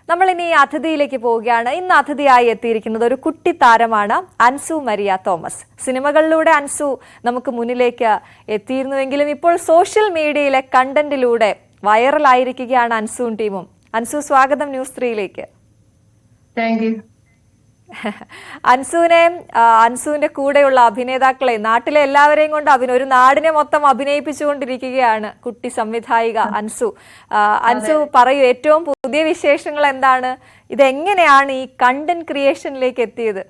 നമ്മൾ ഇനി അതിഥിയിലേക്ക് പോവുകയാണ്. ഇന്ന് അതിഥിയായി എത്തിയിരിക്കുന്നത് ഒരു കുട്ടി താരമാണ് അൻസു മരിയ തോമസ്. സിനിമകളിലൂടെ അൻസു നമുക്ക് മുന്നിലേക്ക് എത്തിയിരുന്നുവെങ്കിലും ഇപ്പോൾ സോഷ്യൽ മീഡിയയിലെ കണ്ടന്റിലൂടെ വൈറലായിരിക്കുകയാണ് അൻസുവും ടീമും. അൻസു, സ്വാഗതം ന്യൂസ് 3യിലേക്ക്. Thank you. അൻസുവിന്റെ കൂടെയുള്ള അഭിനേതാക്കളെ, നാട്ടിലെ എല്ലാവരെയും കൊണ്ട് ഒരു നാടിനെ മൊത്തം അഭിനയിപ്പിച്ചുകൊണ്ടിരിക്കുകയാണ് കുട്ടി സംവിധായിക അൻസു. അൻസു പറയൂ, ഏറ്റവും പുതിയ വിശേഷങ്ങൾ എന്താണ്? ഇതെങ്ങനെയാണ് ഈ കണ്ടന്റ് ക്രിയേഷനിലേക്ക് എത്തിയത്?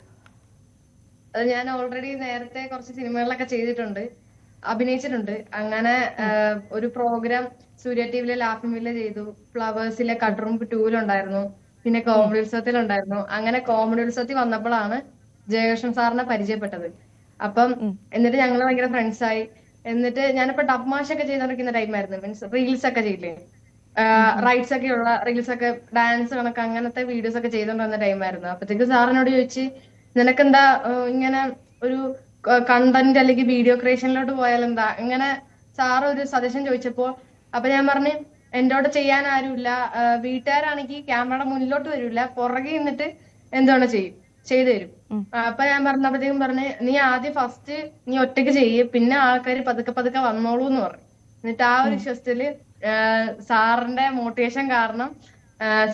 ഞാൻ ഓൾറെഡി നേരത്തെ കുറച്ച് സിനിമകളിലൊക്കെ ചെയ്തിട്ടുണ്ട്, അഭിനയിച്ചിട്ടുണ്ട്. അങ്ങനെ ഒരു പ്രോഗ്രാം സൂര്യ ടിവിയിലെ ലാഫിമിലെ ചെയ്തു, ഫ്ലവേഴ്സിലെ കട്ട്റൂം 2-ലുണ്ടായിരുന്നു, പിന്നെ കോമഡി ഉത്സവത്തിലുണ്ടായിരുന്നു. അങ്ങനെ കോമഡി ഉത്സവത്തിൽ വന്നപ്പോഴാണ് ജയകൃഷ്ണൻ സാറിനെ പരിചയപ്പെട്ടത്. അപ്പം എന്നിട്ട് ഞങ്ങള് ഭയങ്കര ഫ്രണ്ട്സ് ആയി. എന്നിട്ട് ഞാനിപ്പോ ഡബ് മാഷ് ഒക്കെ ചെയ്തോണ്ടിരിക്കുന്ന ടൈമായിരുന്നു. മീൻസ് റീൽസ് ഒക്കെ ചെയ്യില്ലേ, റൈറ്റ്സ് ഒക്കെ ഉള്ള റീൽസ് ഒക്കെ, ഡാൻസ് കണക്ക് അങ്ങനത്തെ വീഡിയോസ് ഒക്കെ ചെയ്തോണ്ടിരുന്ന ടൈമായിരുന്നു. അപ്പത്തേക്ക് സാറിനോട് ചോദിച്ച്, നിനക്കെന്താ ഇങ്ങനെ ഒരു കണ്ടന്റ് അല്ലെങ്കിൽ വീഡിയോ ക്രിയേഷനിലോട്ട് പോയാലെന്താ, ഇങ്ങനെ സാറ് ഒരു സജഷൻ ചോദിച്ചപ്പോ അപ്പൊ ഞാൻ പറഞ്ഞു, എന്നോട് ചെയ്യാൻ ആരുമില്ല, വീട്ടുകാരാണെങ്കിൽ ക്യാമറയുടെ മുന്നിലോട്ട് വരില്ല, പുറകെ നിന്നിട്ട് എന്താണ് ചെയ്തു തരും. അപ്പൊ ഞാൻ പറഞ്ഞപ്പോഴത്തേക്കും പറഞ്ഞ്, നീ ആദ്യം ഫസ്റ്റ് നീ ഒറ്റയ്ക്ക് ചെയ്യ്, പിന്നെ ആൾക്കാർ പതുക്കെ പതുക്കെ വന്നോളൂ എന്ന് പറഞ്ഞു. എന്നിട്ട് ആ ഒരു വിശ്വാസത്തില് സാറിന്റെ മോട്ടിവേഷൻ കാരണം,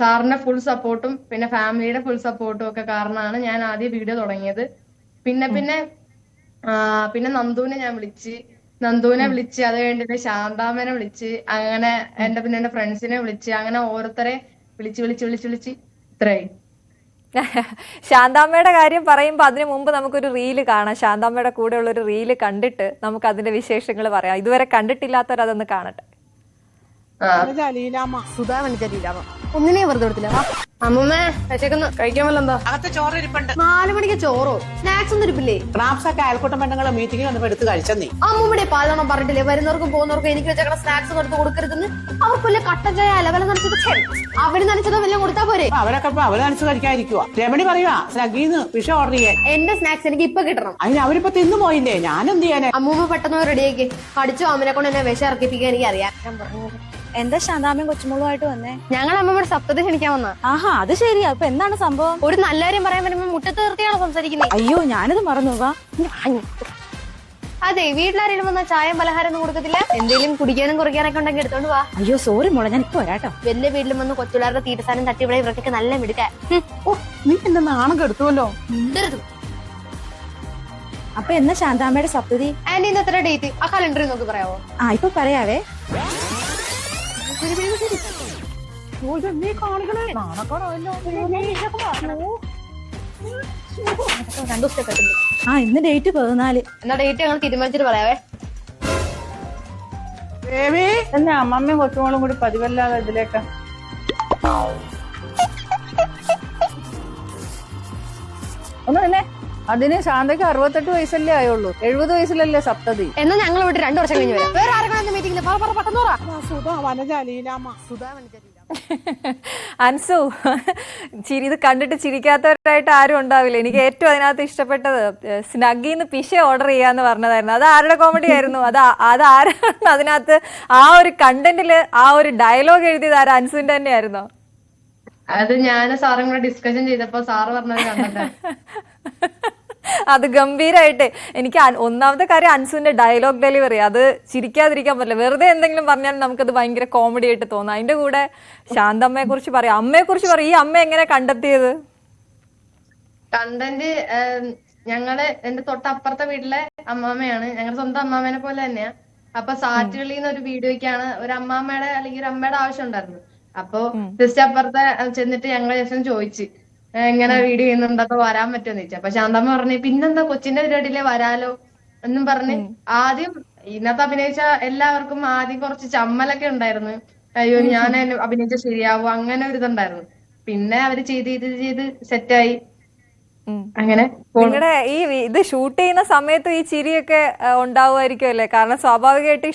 സാറിന്റെ ഫുൾ സപ്പോർട്ടും പിന്നെ ഫാമിലിയുടെ ഫുൾ സപ്പോർട്ടും ഒക്കെ കാരണമാണ് ഞാൻ ആദ്യം വീഡിയോ തുടങ്ങിയത്. പിന്നെ നന്ദുവിനെ ഞാൻ വിളിച്ച് അത് കഴിഞ്ഞിട്ട് ശാന്താമ്മനെ വിളിച്ച്, അങ്ങനെ എന്റെ ഫ്രണ്ട്സിനെ വിളിച്ച്, അങ്ങനെ ഓരോരുത്തരെ വിളിച്ച് ഇത്രയായി. ശാന്താമ്മയുടെ കാര്യം പറയുമ്പോ അതിനു മുമ്പ് നമുക്കൊരു റീല് കാണാം. ശാന്താമ്മയുടെ കൂടെ ഉള്ള ഒരു റീല് കണ്ടിട്ട് നമുക്ക് അതിന്റെ വിശേഷങ്ങൾ പറയാം. ഇതുവരെ കണ്ടിട്ടില്ലാത്തവർ അതൊന്ന് കാണട്ടെ. ഒന്നിനെ വെറുതെ കൊടുത്തില്ല. അമ്മൂമ്മേ വിശക്കുന്നു, കഴിക്കാൻ വല്ല എന്താ? അകത്ത് ചോറ് ഇരിപ്പുണ്ട്. 4 മണിക്ക് ചോറോ സ്നാക്സ് ഒന്നും ഇരിപ്പില്ലേ? ക്രാഫ്റ്റ്സ് ഒക്കെ അയൽക്കൂട്ടം പെണ്ണുങ്ങളെ മീറ്റിംഗിൽ വന്നപ്പോ എടുത്ത് കഴിച്ചെന്നീ. അമ്മൂമ്മയുടെ പാലോണം പറഞ്ഞിട്ടില്ലേ, വരുന്നവർക്കും പോകുന്നവർക്കും എനിക്ക് വെച്ചേക്കണ സ്നാക്സ് എടുത്ത് കൊടുക്കരുതെന്ന്. അവർക്ക് വല്ല കട്ടൻ ചായ അലവല നനച്ചത് അവര് നനച്ചതോ വല്ലതും കൊടുത്താ പോരെ? അവരൊക്കെ അവര് നനച്ച് കഴിക്കാതിരിക്കുവാ. രമണി പറയുവാ സ്നഗീന്ന് വിഷ ഓർഡർ ചെയ്യാൻ. എന്റെ സ്നാക്സ് എനിക്ക് ഇപ്പൊ കിട്ടണം. അതിന് അവരിപ്പോ തിന്നു പോയില്ലേ, ഞാനെന്ത് ചെയ്യാനെ? അമ്മൂമ്മ പെട്ടെന്ന് റെഡിയാക്കി കടിച്ചു അമ്മനെ കൊണ്ട് എന്നെ വിഷം ഇറക്കിപ്പിക്കാൻ എനിക്ക് അറിയാം. എന്താ ശാന്താമ്മയും കൊച്ചുമോളുമായിട്ട് വന്നേ? ഞങ്ങൾ അമ്മമ്മയുടെ സപ്തതി ക്ഷണിക്കാൻ വന്ന. ആഹാ, അത് ശരിയാ. അപ്പൊ എന്താണ് സംഭവം? ഒരു നല്ല കാര്യം പറയാൻ വരുമ്പോ മുറ്റത്ത് നിർത്തിയാണോ സംസാരിക്കുന്നത്? അയ്യോ, ഞാനിത് മറന്നു. വാ. അതെ, വീട്ടിലാരെങ്കിലും വന്ന ചായയും പലഹാരം ഒന്നും കൊടുക്കത്തില്ല. എന്തെങ്കിലും കുടിക്കാനും കുറിക്കാനൊക്കെ ഉണ്ടെങ്കിൽ എടുത്തോണ്ട് വാ. അയ്യോ സോറി മോളെ, ഞാൻ ഇപ്പൊ വരാട്ടോ. വലിയ വീട്ടിലും വന്ന് കൊച്ചുപിള്ളേരുടെ തീറ്റസാനം തട്ടിവിടെ ഇവർക്കൊക്കെ നല്ല മിടുക്കാൻ. നീ എന്റെ നാണം കെടുത്തുവല്ലോ. അപ്പൊ എന്നാ ശാന്താമ്മയുടെ സപ്തതി? ആന്റി ഇന്ന് എത്ര ഡേറ്റ്? ആ കലണ്ടറിൽ നോക്കി പറയാവോ? ഇപ്പൊ പറയാവേ. 2 ദിവസത്തെ ഇന്ന് ഡേറ്റ് 14. എന്നാ ഡേറ്റ് ഞങ്ങൾ തീരുമാനിച്ചിട്ട് പറയാവേ. എന്നെ അമ്മമ്മയും കൊച്ചുമോളും കൂടി പതിവല്ലാതെ ഇതിലേക്ക് ഒന്ന് തന്നെ. അതിന് ശാന്തയ്ക്ക് 68 വയസ്സല്ലേ ആയുള്ളൂ, 70 വയസ്സിലല്ലേ സപ്തതി. എന്നാ ഞങ്ങൾ ഇവിടെ 2 വർഷം കഴിഞ്ഞ് വരാം. വേറെ ആരെങ്കിലും മീറ്റിംഗിൽ അൻസു, ഇത് കണ്ടിട്ട് ചിരിക്കാത്തവരായിട്ട് ആരും ഉണ്ടാവില്ല. എനിക്ക് ഏറ്റവും അതിനകത്ത് ഇഷ്ടപ്പെട്ടത് സ്നഗ്ഗിന്ന് പിശ ഓർഡർ ചെയ്യാന്ന് പറഞ്ഞതായിരുന്നു. അത് ആരുടെ കോമഡി ആയിരുന്നു? അത് ആരാണ് അതിനകത്ത് ആ ഒരു കണ്ടന്റില് ആ ഒരു ഡയലോഗ് എഴുതിയത്? ആര്? അൻസുവിന്റെ തന്നെയായിരുന്നോ? അത് ഞാൻ സാറും കൂടെ ഡിസ്കഷൻ ചെയ്തപ്പോ സാറ് പറഞ്ഞത് കണ്ടിട്ട് അത് ഗംഭീരായിട്ട് എനിക്ക് ഒന്നാമത്തെ കാര്യം അൻസുവിന്റെ ഡയലോഗ് ഡെലിവറി, അത് ചിരിക്കാതിരിക്കാൻ പറ്റില്ല. വെറുതെ എന്തെങ്കിലും പറഞ്ഞാൽ നമുക്കത് ഭയങ്കര കോമഡി ആയിട്ട് തോന്നും. അതിന്റെ കൂടെ ശാന്തമ്മയെ കുറിച്ച് പറയാം, അമ്മയെ കുറിച്ച് പറയാം. ഈ അമ്മ എങ്ങനെ കണ്ടെത്തിയത് കണ്ടന്റ്? എന്റെ തൊട്ടപ്പുറത്തെ വീട്ടിലെ അമ്മാമ്മയാണ്, ഞങ്ങളുടെ സ്വന്തം അമ്മാമ്മേനെ പോലെ തന്നെയാ. അപ്പൊ സാറ്റുകളിന്ന് ഒരു വീഡിയോയ്ക്കാണ് ഒരു അമ്മാമ്മയുടെ അല്ലെങ്കിൽ ഒരു അമ്മയുടെ ആവശ്യം ഉണ്ടായിരുന്നു. അപ്പൊ ജസ്റ്റ് അപ്പുറത്തെ ചെന്നിട്ട് ഞങ്ങൾ ജസ്റ്റ് ചോദിച്ചു, എങ്ങനെ വീഡിയോ ചെയ്യുന്നുണ്ടോ, വരാൻ പറ്റുമെന്ന് ചോദിച്ചു. അപ്പൊ ശാന്തമ്മ പറഞ്ഞു, പിന്നെന്താ കൊച്ചിന്റെ പരിപാടിയിലെ വരാലോ എന്നും പറഞ്ഞ്. ആദ്യം ഇന്നത്തെ അഭിനയിച്ച എല്ലാവർക്കും ആദ്യം കുറച്ച് ചമ്മലൊക്കെ ഉണ്ടായിരുന്നു. അയ്യോ ഞാൻ അഭിനയിച്ച ശരിയാവോ, അങ്ങനെ ഒരു ഇതുണ്ടായിരുന്നു. പിന്നെ അവര് ചെയ്ത് സെറ്റായി. അങ്ങനെ നിങ്ങളുടെ ഈ ഇത് ഷൂട്ട് ചെയ്യുന്ന സമയത്ത് ഈ ചിരിയൊക്കെ ഉണ്ടാവുമായിരിക്കും അല്ലേ? കാരണം സ്വാഭാവികമായിട്ട്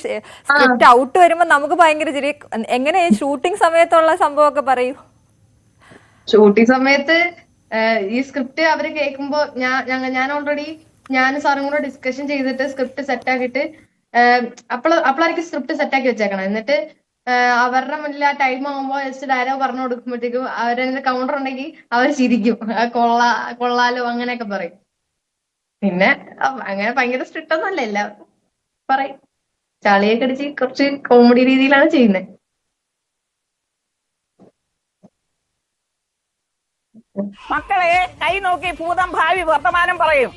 സ്ക്രിപ്റ്റ് ഔട്ട് വരുമ്പോ നമുക്ക് ഭയങ്കര ചിരി. എങ്ങനെ ഷൂട്ടിംഗ് സമയത്തുള്ള സംഭവമൊക്കെ പറയൂ. ഷൂട്ടിംഗ് സമയത്ത് ഈ സ്ക്രിപ്റ്റ് അവര് കേൾക്കുമ്പോ ഞാൻ ഓൾറെഡി ഞാനും സാറും കൂടെ ഡിസ്കഷൻ ചെയ്തിട്ട് സ്ക്രിപ്റ്റ് സെറ്റ് ആക്കിയിട്ട് അപ്പോഴായിരിക്കും സ്ക്രിപ്റ്റ് സെറ്റ് ആക്കി വെച്ചേക്കണം. എന്നിട്ട് അവരുടെ മുന്നിൽ ആ ടൈം ആകുമ്പോൾ ജസ്റ്റ് ഡയലോഗ് പറഞ്ഞു കൊടുക്കുമ്പോഴത്തേക്കും അവരെന്ത് കൗണ്ടർ ഉണ്ടെങ്കിൽ അവർ ചിരിക്കും. കൊള്ളാലോ അങ്ങനെയൊക്കെ പറയും. പിന്നെ അങ്ങനെ ഭയങ്കര സ്ട്രിക്റ്റ് ഒന്നല്ല, എല്ലാവർക്കും പറയും. ചളിയൊക്കെ അടിച്ച് കുറച്ച് കോമഡി രീതിയിലാണ് ചെയ്യുന്നത്. മക്കളെ കൈ നോക്കി ഭൂതം ഭാവി വർത്തമാനം പറയും.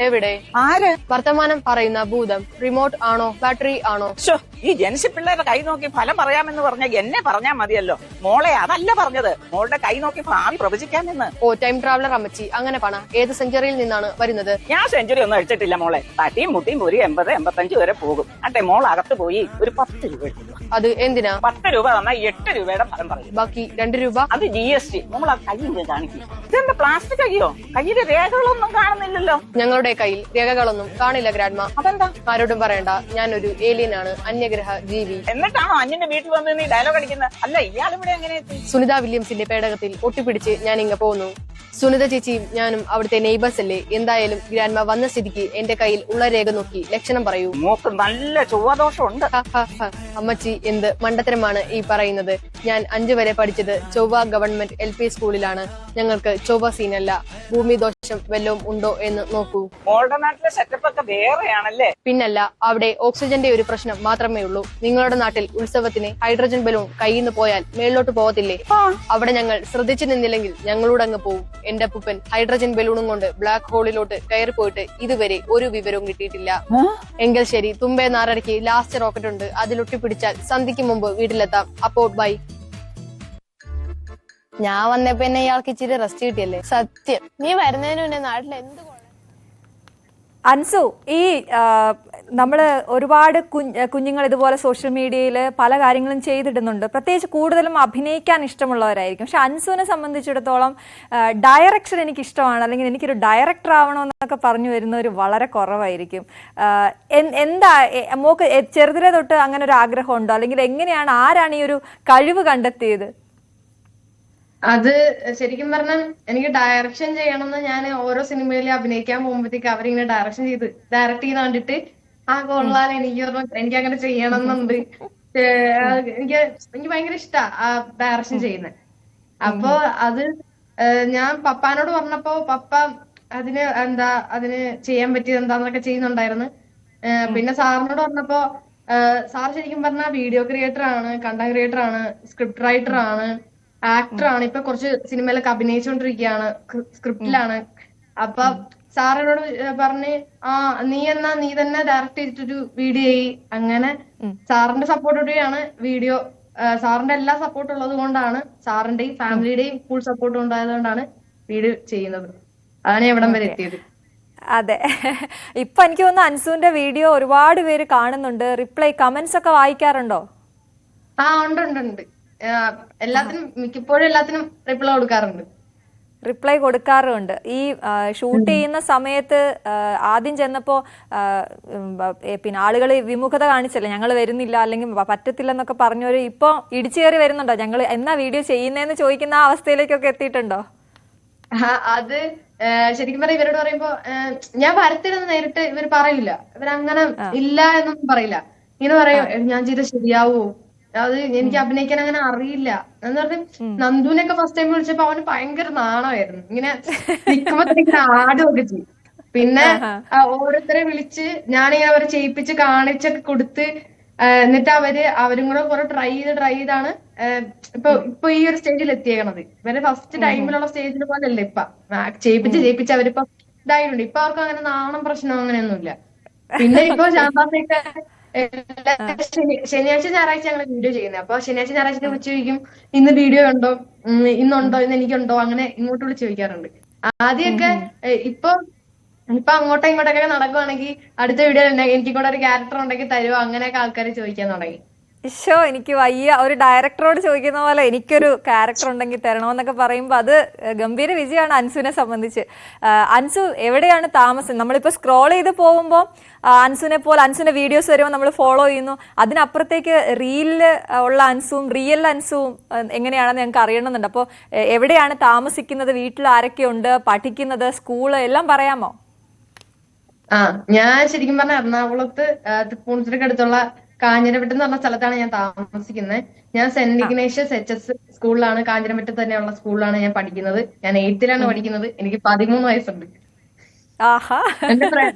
എവിടെ ആര്? വർത്തമാനം പറയുന്ന ഭൂതം റിമോട്ട് ആണോ ബാറ്ററി ആണോ? ശ്ശോ, ഈ ജനിച്ച പിള്ളേരുടെ കൈ നോക്കി ഫലം പറയാമെന്ന് പറഞ്ഞ എന്നെ പറഞ്ഞാ മതിയല്ലോ. മോളെ അതല്ല പറഞ്ഞത്, മോളുടെ കൈ നോക്കി ഭാവി പ്രവചിക്കാമെന്ന്. ഓ ടൈം ട്രാവലർ അമ്മച്ചി, അങ്ങനെ പണ ഏത് സെഞ്ചുറിയിൽ നിന്നാണ് വരുന്നത്? ഞാൻ സെഞ്ചുറി ഒന്നും അടിച്ചിട്ടില്ല മോളെ. തട്ടിയും മുട്ടിയും ഒരു 80-85 വരെ പോകും. അട്ടെ മോൾ അകത്ത് പോയി ഒരു 10 രൂപ എടുത്തു. അത് എന്തിനാ? 10 രൂപ തന്നാൽ 8 രൂപയുടെ ഫലം പറയും. ബാക്കി 2 രൂപ? അത് GST. നമ്മൾ ആ കൈ കാണിക്കും. ഇതെന്താ പ്ലാസ്റ്റിക് കൈയോ? കയ്യിലെ രേഖകളൊന്നും കാണുന്നില്ലല്ലോ. ഞങ്ങളുടെ കയ്യിൽ രേഖകളൊന്നും കാണില്ല ഗ്രാൻഡ്മ. അതെന്താ? ആരോടും പറയണ്ട, ഞാനൊരു ഏലിയൻ ആണ്, അന്യഗ്രഹ ജീവി. എന്നിട്ടാണോ അഞ്ഞിന്റെ വീട്ടിൽ വന്ന് നീ ഡയലോഗ് അടിക്കുന്നത്? അല്ല, ഇയാളിവിടെ എങ്ങനെ എത്തി? സുനിത വില്യംസിന്റെ പേടകത്തിൽ ഒട്ടിപ്പിടിച്ച് ഞാൻ ഇങ്ങ പോകുന്നു. സുനിത ചേച്ചിയും ഞാനും അവിടുത്തെ നെയ്ബേഴ്സ് അല്ലേ. എന്തായാലും ഗ്രാൻഡ്മ വന്ന സ്ഥിതിക്ക് എന്റെ കയ്യിൽ ഉള്ള രേഖ നോക്കി ലക്ഷണം പറയൂ. മോക്ക് നല്ല ചൊവ്വാദോഷമുണ്ട്. അമ്മച്ചി എന്ത് മണ്ടത്തരമാണ് ഈ പറയുന്നത്? ഞാൻ 5 വരെ പഠിച്ചത് ചൊവ്വ ഗവൺമെന്റ് LP സ്കൂളിലാണ്. ഞങ്ങൾക്ക് ചൊവ്വ സീനല്ല. ഭൂമി ദോഷം വല്ലതും ഉണ്ടോ എന്ന് നോക്കൂ. മോളുടെ നാട്ടിലെ സെറ്റപ്പ് ഒക്കെ വേറെയാണല്ലേ? പിന്നല്ല, അവിടെ ഓക്സിജന്റെ ഒരു പ്രശ്നം മാത്രമേ ഉള്ളൂ. നിങ്ങളുടെ നാട്ടിൽ ഉത്സവത്തിന് ഹൈഡ്രജൻ ബലൂൺ കയ്യിൽ നിന്ന് പോയാൽ മേളിലോട്ട് പോകത്തില്ലേ? അവിടെ ഞങ്ങൾ ശ്രദ്ധിച്ചു നിന്നില്ലെങ്കിൽ ഞങ്ങളോട് അങ്ങ് പോവും. എന്റെ അപ്പൂപ്പൻ ഹൈഡ്രജൻ ബലൂണും കൊണ്ട് ബ്ലാക്ക് ഹോളിലോട്ട് കയറി പോയിട്ട് ഇതുവരെ ഒരു വിവരവും കിട്ടിയിട്ടില്ല. എങ്കിൽ ശരി, തുമ്പേ നാരടയ്ക്ക് ലാസ്റ്റ് റോക്കറ്റ് ഉണ്ട്, അതിലൊട്ടി പിടിച്ചാൽ സന്ധ്യയ്ക്ക് മുമ്പ് വീട്ടിലെത്താം. അപ്പോൾ ബൈ. ഞാൻ വന്നപ്പോ എന്നെ ഇയാൾക്ക് ഇച്ചിരി റെസ്റ്റ് കിട്ടിയല്ലേ? സത്യം, നീ വരുന്നതിന് മുന്നേ നാട്ടിൽ എന്ത് അൻസു, ഈ നമ്മൾ ഒരുപാട് കുഞ്ഞുങ്ങൾ ഇതുപോലെ സോഷ്യൽ മീഡിയയിൽ പല കാര്യങ്ങളും ചെയ്തിടുന്നുണ്ട്. പ്രത്യേകിച്ച് കൂടുതലും അഭിനയിക്കാൻ ഇഷ്ടമുള്ളവരായിരിക്കും. പക്ഷെ അൻസുവിനെ സംബന്ധിച്ചിടത്തോളം ഡയറക്ഷൻ എനിക്ക് ഇഷ്ടമാണ്, അല്ലെങ്കിൽ എനിക്കൊരു ഡയറക്ടർ ആവണമെന്നൊക്കെ പറഞ്ഞു വരുന്നവർ വളരെ കുറവായിരിക്കും. എന്താ മോക്ക് ചെറുതിലെ തൊട്ട് അങ്ങനെ ഒരു ആഗ്രഹമുണ്ടോ, അല്ലെങ്കിൽ എങ്ങനെയാണ്, ആരാണ് ഈ ഒരു കഴിവ് കണ്ടെത്തിയത്? അത് ശരിക്കും പറഞ്ഞാൽ എനിക്ക് ഡയറക്ഷൻ ചെയ്യണമെന്ന് ഞാൻ ഓരോ സിനിമയിൽ അഭിനയിക്കാൻ പോകുമ്പോഴത്തേക്ക് അവരിങ്ങനെ ഡയറക്ട് ചെയ്ത് കണ്ടിട്ട് കൊള്ളാൻ എനിക്ക് അങ്ങനെ ചെയ്യണം എന്നുണ്ട്. എനിക്ക് ഭയങ്കര ഇഷ്ടാ ആ ഡയറക്ഷൻ ചെയ്യുന്നത്. അപ്പൊ അത് ഞാൻ പപ്പാനോട് പറഞ്ഞപ്പോ പപ്പ അതിന് ചെയ്യാൻ പറ്റിയത് എന്താന്നൊക്കെ ചെയ്യുന്നുണ്ടായിരുന്നു. പിന്നെ സാറിനോട് പറഞ്ഞപ്പോ സാർ ശരിക്കും പറഞ്ഞാൽ വീഡിയോ ക്രിയേറ്റർ ആണ്, കണ്ടന്റ് ക്രിയേറ്റർ ആണ്, സ്ക്രിപ്റ്റ് റൈറ്റർ ആണ്, ആക്ടർ ആണ്. ഇപ്പൊ കുറച്ച് സിനിമയിലൊക്കെ അഭിനയിച്ചുകൊണ്ടിരിക്കുകയാണ്, സ്ക്രിപ്റ്റിലാണ്. അപ്പൊ സാറിനോട് പറഞ്ഞ് നീ തന്നെ ഡയറക്ട് ചെയ്തിട്ടൊരു വീഡിയോ ചെയ്യ്. അങ്ങനെ സാറിന്റെ സപ്പോർട്ടോടെയാണ് വീഡിയോ, സാറിന്റെ എല്ലാ സപ്പോർട്ടും ഉള്ളത് കൊണ്ടാണ്, സാറിന്റെയും ഫാമിലിയുടെയും ഫുൾ സപ്പോർട്ട് ഉണ്ടായതുകൊണ്ടാണ് വീഡിയോ ചെയ്യുന്നത്. അതാണ് എവിടം വരെ എത്തിയത്. അതെ, ഇപ്പൊ എനിക്ക് തോന്നുന്നു അൻസുവിന്റെ വീഡിയോ ഒരുപാട് പേര് കാണുന്നുണ്ട്. റിപ്ലൈ കമന്റ്സ് ഒക്കെ വായിക്കാറുണ്ടോ? ഉണ്ട്. മിക്കപ്പോഴും എല്ലാത്തിനും റിപ്ലൈ കൊടുക്കാറുണ്ട്. ഈ ഷൂട്ട് ചെയ്യുന്ന സമയത്ത് ആദ്യം ചെന്നപ്പോ പിന്നെ ആളുകൾ വിമുഖത കാണിച്ചല്ലേ, ഞങ്ങൾ വരുന്നില്ല അല്ലെങ്കിൽ പറ്റത്തില്ലെന്നൊക്കെ പറഞ്ഞവര് ഇപ്പൊ ഇടിച്ചു കയറി വരുന്നുണ്ടോ? ഞങ്ങൾ എന്നാ വീഡിയോ ചെയ്യുന്നതെന്ന് ചോദിക്കുന്ന ആ അവസ്ഥയിലേക്കൊക്കെ എത്തിയിട്ടുണ്ടോ? അത് ശരിക്കും പറഞ്ഞാൽ ഇവരോട് പറയുമ്പോ ഞാൻ വരത്തില്ലെന്ന് നേരിട്ട് ഇവർ പറയില്ല. ഇവരങ്ങനെ ഇല്ല എന്നൊന്നും പറയില്ല. ഇങ്ങനെ പറയും ഞാൻ ചെയ്ത് ശരിയാവോ, അത് എനിക്ക് അഭിനയിക്കാൻ അങ്ങനെ അറിയില്ല എന്ന് പറഞ്ഞ്. നന്ദുവിനൊക്കെ ഫസ്റ്റ് ടൈം വിളിച്ചപ്പോ അവന് ഭയങ്കര നാണമായിരുന്നു. ഇങ്ങനെ നിൽക്കുമ്പോ ഇങ്ങനെ ആടുമൊക്കെ ചെയ്യും. പിന്നെ ഓരോരുത്തരെ വിളിച്ച് ഞാനിങ്ങനെ അവരെ ചെയ്യിപ്പിച്ച് കാണിച്ചൊക്കെ കൊടുത്ത് എന്നിട്ട് അവരും കൂടെ കുറെ ട്രൈ ചെയ്താണ് ഇപ്പൊ ഈ ഒരു സ്റ്റേജിൽ എത്തിയേക്കണത്. ഇവരെ ഫസ്റ്റ് ടൈമിലുള്ള സ്റ്റേജിൽ പോലല്ലേ ഇപ്പൊ ചെയ്യിപ്പിച്ച് അവരിപ്പോ ഇതായിട്ടുണ്ട്. ഇപ്പൊ അവർക്ക് അങ്ങനെ നാണം പ്രശ്നം അങ്ങനെയൊന്നുമില്ല. പിന്നെ ഇപ്പൊ ശാന്താസൊക്കെ ശനിയാഴ്ച ഞായറാഴ്ച ഞങ്ങൾ വീഡിയോ ചെയ്യുന്നത്. അപ്പൊ ശനിയാഴ്ച ഞായറാഴ്ച വിളിച്ചു ചോദിക്കും ഇന്ന് വീഡിയോ ഉണ്ടോ, ഇന്നുണ്ടോ, ഇന്ന് എനിക്കുണ്ടോ, അങ്ങനെ ഇങ്ങോട്ട് വിളിച്ച് ചോദിക്കാറുണ്ട്. ആദ്യമൊക്കെ ഇപ്പൊ അങ്ങോട്ടും ഇങ്ങോട്ടൊക്കെ നടക്കുവാണെങ്കിൽ അടുത്ത വീഡിയോ എനിക്ക് കൂടെ ഒരു ക്യാരക്ടർ ഉണ്ടെങ്കിൽ തരുമോ, അങ്ങനെയൊക്കെ ആൾക്കാർ ചോദിക്കാൻ തുടങ്ങി. ഇഷോ, എനിക്ക് വയ്യ. ഒരു ഡയറക്ടറോട് ചോദിക്കുന്ന പോലെ എനിക്കൊരു ക്യാരക്ടർ ഉണ്ടെങ്കിൽ തരണമെന്നൊക്കെ പറയുമ്പോൾ അത് ഗംഭീര വിജയമാണ് അൻസുവിനെ സംബന്ധിച്ച്. അൻസു എവിടെയാണ് താമസം? നമ്മളിപ്പോൾ സ്ക്രോൾ ചെയ്ത് പോകുമ്പോൾ അൻസുവിന്റെ വീഡിയോസ് വരുമ്പോൾ നമ്മൾ ഫോളോ ചെയ്യുന്നു. അതിനപ്പുറത്തേക്ക് റീലിൽ ഉള്ള അൻസുവും റിയൽ അൻസുവും എങ്ങനെയാണെന്ന് ഞങ്ങൾക്ക് അറിയണമെന്നുണ്ട്. അപ്പോൾ എവിടെയാണ് താമസിക്കുന്നത്, വീട്ടിൽ ആരൊക്കെയുണ്ട്, പഠിക്കുന്നത്, സ്കൂള് എല്ലാം പറയാമോ? ഞാൻ ശരിക്കും പറഞ്ഞ എറണാകുളത്ത് തൃപ്പൂണിത്തുറയ്ക്ക് അടുത്തുള്ള കാഞ്ഞിരപട്ടം എന്ന് പറഞ്ഞ സ്ഥലത്താണ് ഞാൻ താമസിക്കുന്നത്. ഞാൻ സെന്റ് ഇഗ്നേഷ്യസ് HS സ്കൂളിലാണ്, കാഞ്ഞിരപട്ടം തന്നെയുള്ള സ്കൂളിലാണ് ഞാൻ പഠിക്കുന്നത്. ഞാൻ 8th പഠിക്കുന്നത്. എനിക്ക് 13 വയസ്സുണ്ട്. ആഹാ. എന്റെ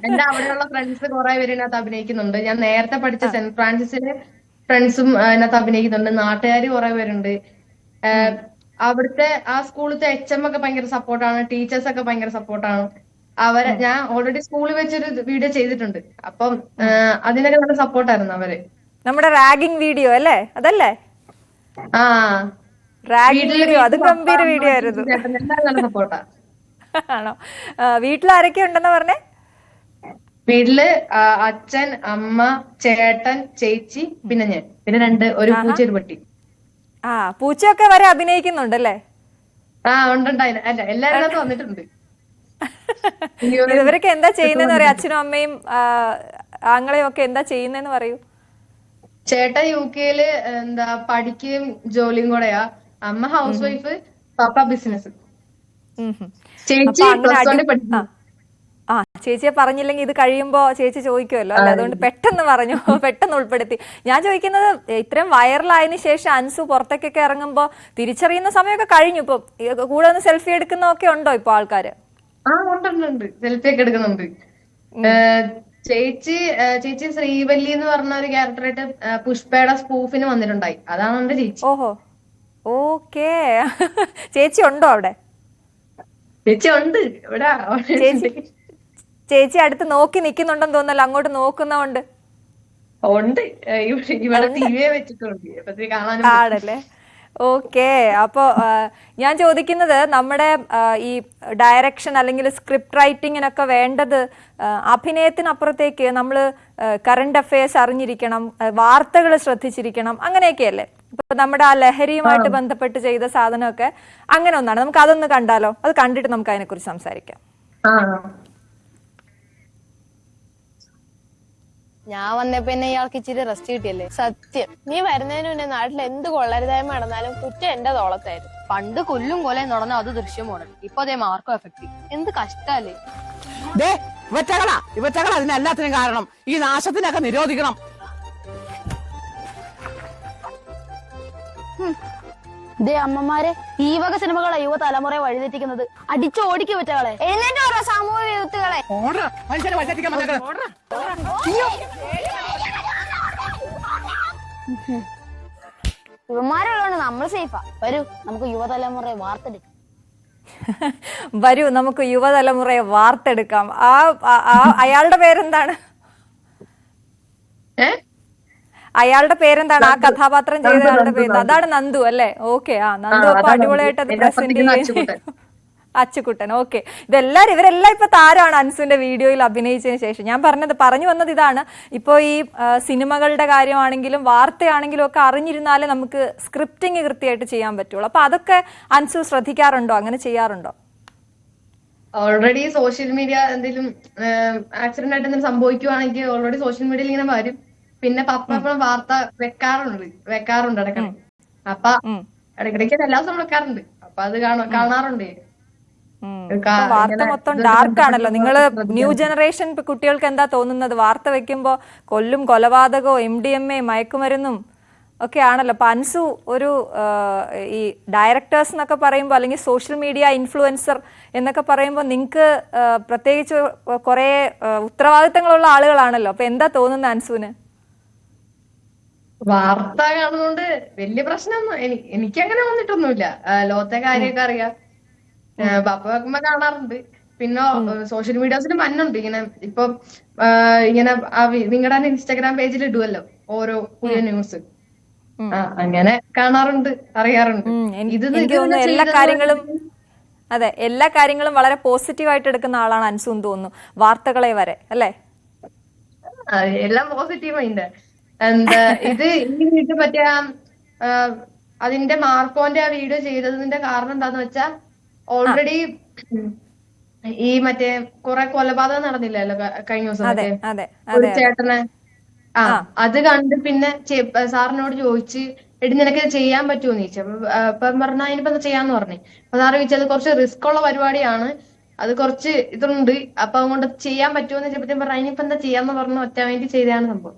അവിടെയുള്ള ഫ്രണ്ട്സ് കുറെ പേര് ഇതിനകത്ത് അഭിനയിക്കുന്നുണ്ട്. ഞാൻ നേരത്തെ പഠിച്ച സെന്റ് ഫ്രാൻസിസിലെ ഫ്രണ്ട്സും അതിനകത്ത് അഭിനയിക്കുന്നുണ്ട്. നാട്ടുകാര് കുറെ പേരുണ്ട്. അവിടുത്തെ ആ സ്കൂളിലത്തെ HM ഒക്കെ ഭയങ്കര സപ്പോർട്ടാണ്, ടീച്ചേഴ്സ് ഒക്കെ ഭയങ്കര സപ്പോർട്ടാണ്. ഞാൻ ഓൾറെഡി സ്കൂളിൽ വെച്ചൊരു വീഡിയോ ചെയ്തിട്ടുണ്ട്. അപ്പം അതിനൊക്കെ നല്ല സപ്പോർട്ടായിരുന്നു അവര്. നമ്മുടെ റാഗിംഗ് വീഡിയോ അല്ലേ, അതല്ലേ? ആ റാഗിംഗ് വീഡിയോ, അത് ഗംഭീര വീഡിയോ ആയിരുന്നു. എല്ലാരും നല്ല സപ്പോർട്ടാ. ആണോ? വീട്ടിൽ ആരൊക്കെ ഉണ്ടെന്ന് പറഞ്ഞേ? വീട്ടില് അച്ഛൻ, അമ്മ, ചേട്ടൻ, ചേച്ചി, പിന്നെ ഞാൻ, പിന്നെ ഒരു പൂച്ച, ഒരു പട്ടി. ആ, പൂച്ചയൊക്കെ വരെ അഭിനയിക്കുന്നുണ്ടല്ലേ? ഉണ്ടുണ്ടായില്ല. അല്ല, എല്ലാരും വന്നിട്ടുണ്ട്. ഇവരൊക്കെ എന്താ ചെയ്യുന്നതെന്ന് പറയാം? അച്ഛനും അമ്മയും ആങ്ങളെയും ഒക്കെ എന്താ ചെയ്യുന്നതെന്ന് പറയൂ. ചേട്ടൻ UK എന്താ പഠിക്കുകയും ജോലിയും കൂടെയാ. അമ്മ ഹൗസ് വൈഫ്, പപ്പ ബിസിനസ്. ചേച്ചി പഠിക്കുന്നു. ആ, ചേച്ചിയെ പറഞ്ഞില്ലെങ്കിൽ ഇത് കഴിയുമ്പോ ചേച്ചി ചോദിക്കുമല്ലോ അല്ലെ, അതുകൊണ്ട് പെട്ടെന്ന് പറഞ്ഞു, പെട്ടെന്ന് ഉൾപ്പെടുത്തി. ഞാൻ ചോദിക്കുന്നത്, ഇത്രയും വൈറലായതിനു ശേഷം അൻസു പുറത്തേക്കൊക്കെ ഇറങ്ങുമ്പോ തിരിച്ചറിയുന്ന സമയമൊക്കെ കഴിഞ്ഞു. ഇപ്പൊ കൂടെ ഒന്ന് സെൽഫി എടുക്കുന്നൊക്കെ ഉണ്ടോ ഇപ്പൊ ആൾക്കാര്? ഉണ്ട്, സെൽഫി ഒക്കെ എടുക്കുന്നുണ്ട്. ചേച്ചി ശ്രീവല്ലി എന്ന് പറഞ്ഞ ഒരു ക്യാരക്ടറായിട്ട് പുഷ്പയുടെ സ്പൂഫിന് വന്നിട്ടുണ്ടായി. അതാണ് എന്റെ ചേച്ചി. ഓഹോ, ഓക്കേ. ചേച്ചി ഉണ്ടോ അവിടെ? ചേച്ചി ഉണ്ട് ഇവിടെ. ചേച്ചി അടുത്ത് നോക്കി നിക്കുന്നുണ്ടെന്ന് തോന്നല്ലോ, അങ്ങോട്ട് നോക്കുന്നോണ്ട്. ഉണ്ട്, ഇവിടെ TV വെച്ചിട്ടുണ്ട് കാണാനും. ആണല്ലേ? ഓക്കെ. അപ്പോ ഞാൻ ചോദിക്കുന്നത്, നമ്മുടെ ഈ ഡയറക്ഷൻ അല്ലെങ്കിൽ സ്ക്രിപ്റ്റ് റൈറ്റിങ്ങിനൊക്കെ വേണ്ടത് അഭിനയത്തിനപ്പുറത്തേക്ക് നമ്മൾ കറണ്ട് അഫയേഴ്സ് അറിഞ്ഞിരിക്കണം, വാർത്തകൾ ശ്രദ്ധിച്ചിരിക്കണം, അങ്ങനെയൊക്കെയല്ലേ? ഇപ്പൊ നമ്മുടെ ആ ലഹരിയുമായിട്ട് ബന്ധപ്പെട്ട് ചെയ്ത സാധനമൊക്കെ അങ്ങനെ ഒന്നാണ്. നമുക്ക് അതൊന്ന് കണ്ടാലോ? അത് കണ്ടിട്ട് നമുക്ക് അതിനെക്കുറിച്ച് സംസാരിക്കാം. ഞാൻ വന്നപ്പോ എന്നെ ഇയാൾക്ക് ഇച്ചിരി റെസ്റ്റ് കിട്ടിയല്ലേ? സത്യം, നീ വരുന്നതിന് മുന്നേ നാട്ടിൽ എന്ത് കൊള്ളരുതായ്മ നടന്നാലും കുറ്റം എന്റെ തോളത്തായിരുന്നു. പണ്ട് കൊല്ലും കൊലയും നടന്ന അത് ദൃശ്യം മോഡൽ, ഇപ്പൊ അതേ മാർക്കോ എഫക്റ്റ്. എന്ത് കഷ്ടല്ലേ? ഇവറ്റകള അതിനെല്ലാത്തിനും കാരണം. ഈ നാശത്തിനൊക്കെ നിരോധിക്കണം. ദേ അമ്മമാരെ, ഈ വക സിനിമകളെ യുവതലമുറയെ വഴിതെറ്റിക്കുന്നത്. അടിച്ചോടിക്ക് പറ്റകളെ, എഴുന്നേറ്റ് പറ സാമൂഹിക വിപത്തുകളെ. ഇവന്മാരുള്ളതുകൊണ്ട് നമ്മൾ സേഫാ. വരൂ, നമുക്ക് യുവതലമുറയെ വാർത്തെടുക്കാം. വരൂ, നമുക്ക് യുവതലമുറയെ വാർത്തെടുക്കാം. അയാളുടെ പേരെന്താണ്? അയാളുടെ പേരെന്താണ്? ആ കഥാപാത്രം ചെയ്ത ആളുടെ പേര് അതാണ് നന്ദു അല്ലേ? ഓക്കെ. ആ, നന്ദു അപ്പൊ അടിപൊളിയായിട്ട് അത് പ്രസന്റ് ചെയ്യുന്നു. അച്ചുകുട്ടൻ. ഓക്കെ. ഇവരെല്ലാം ഇപ്പൊ താരമാണ് അൻസുവിന്റെ വീഡിയോയിൽ അഭിനയിച്ചതിന് ശേഷം. ഞാൻ പറഞ്ഞു വന്നത് ഇതാണ്, ഇപ്പൊ ഈ സിനിമകളുടെ കാര്യമാണെങ്കിലും വാർത്തയാണെങ്കിലും ഒക്കെ അറിഞ്ഞിരുന്നാലേ നമുക്ക് സ്ക്രിപ്റ്റിംഗ് കൃത്യമായിട്ട് ചെയ്യാൻ പറ്റുള്ളൂ. അപ്പൊ അതൊക്കെ അൻസു ശ്രദ്ധിക്കാറുണ്ടോ? അങ്ങനെ ചെയ്യാറുണ്ടോ? ഓൾറെഡി സോഷ്യൽ മീഡിയ എന്തെങ്കിലും ആക്സിഡന്റ് ആയിട്ട് എന്തെങ്കിലും സംഭവിക്കുവാണെങ്കിൽ ഓൾറെഡി സോഷ്യൽ മീഡിയയിൽ ഇങ്ങനെ വരും. പിന്നെ പപ്പ എപ്പോഴും വാർത്ത വെക്കാറുണ്ട് ഇടയ്ക്കിടയ്ക്ക്. അപ്പൊ ഇടയ്ക്കിടയ്ക്ക് എല്ലാ ദിവസവും വെക്കാറുണ്ട്. അപ്പൊ അത് കാണാറുണ്ട്. വാർത്ത മൊത്തം ഡാർക്ക് ആണല്ലോ. നിങ്ങള് ന്യൂ ജനറേഷൻ കുട്ടികൾക്ക് എന്താ തോന്നുന്നത്? വാർത്ത വെക്കുമ്പോ കൊലപാതകവും MDMA മയക്കുമരുന്നും ഒക്കെ ആണല്ലോ. അപ്പൊ അൻസു ഒരു ഈ ഡയറക്ടേഴ്സ് എന്നൊക്കെ പറയുമ്പോൾ, അല്ലെങ്കിൽ സോഷ്യൽ മീഡിയ ഇൻഫ്ലുവൻസർ എന്നൊക്കെ പറയുമ്പോൾ നിങ്ങൾക്ക് പ്രത്യേകിച്ച് കുറെ ഉത്തരവാദിത്തങ്ങളുള്ള ആളുകളാണല്ലോ. അപ്പൊ എന്താ തോന്നുന്നത് അൻസുവിന്? വാർത്ത കാണുന്നോണ്ട് വലിയ പ്രശ്നമൊന്നും എനിക്കങ്ങനെ വന്നിട്ടൊന്നുമില്ല. ലോകത്തെ കാര്യമൊക്കെ അറിയാം. പപ്പ വെക്കുമ്പോ കാണാറുണ്ട്. പിന്നെ സോഷ്യൽ മീഡിയാസിലും വന്നുണ്ട് ഇങ്ങനെ. ഇപ്പൊ ഇങ്ങനെ നിങ്ങളുടെ ഇൻസ്റ്റാഗ്രാം പേജിൽ ഇടുവല്ലോ ഓരോ പുതിയ ന്യൂസ്. അങ്ങനെ കാണാറുണ്ട്, അറിയാറുണ്ട്. എല്ലാ കാര്യങ്ങളും വളരെ പോസിറ്റീവായിട്ട് എടുക്കുന്ന ആളാണ് അൻസു എന്ന് തോന്നുന്നു, വാർത്തകളെ വരെ അല്ലേ? എല്ലാം പോസിറ്റീവ് മൈൻഡ്. എന്താ ഇത് ഈ വീട്ടിൽ പറ്റിയ അതിന്റെ മാർക്കോന്റെ ആ വീഡിയോ ചെയ്തതിന്റെ കാരണം എന്താന്ന് വെച്ചാ, ഓൾറെഡി ഈ മറ്റേ കുറെ കൊലപാതകം നടന്നില്ലല്ലോ കഴിഞ്ഞ ദിവസം, ഒരു ചേട്ടനെ. അത് കണ്ട് പിന്നെ സാറിനോട് ചോദിച്ച്, എടി നിനക്ക് ചെയ്യാൻ പറ്റുമോന്ന് ചോദിച്ചു. അപ്പൊ പറഞ്ഞ അതിനിപ്പോ എന്താ ചെയ്യാന്ന് പറഞ്ഞു. അപ്പൊ സാറ് ചോദിച്ചത് കുറച്ച് റിസ്ക് ഉള്ള പരിപാടിയാണ്, അത് കുറച്ച് ഇതുണ്ട്, അപ്പൊ അതുകൊണ്ട് ചെയ്യാൻ പറ്റുമോന്ന് ചോദിച്ചപ്പോഴത്തേക്കും പറഞ്ഞു അതിനിപ്പോ എന്താ ചെയ്യാന്ന് പറഞ്ഞു. ഒറ്റ വേണ്ടി ചെയ്തതാണ് സംഭവം.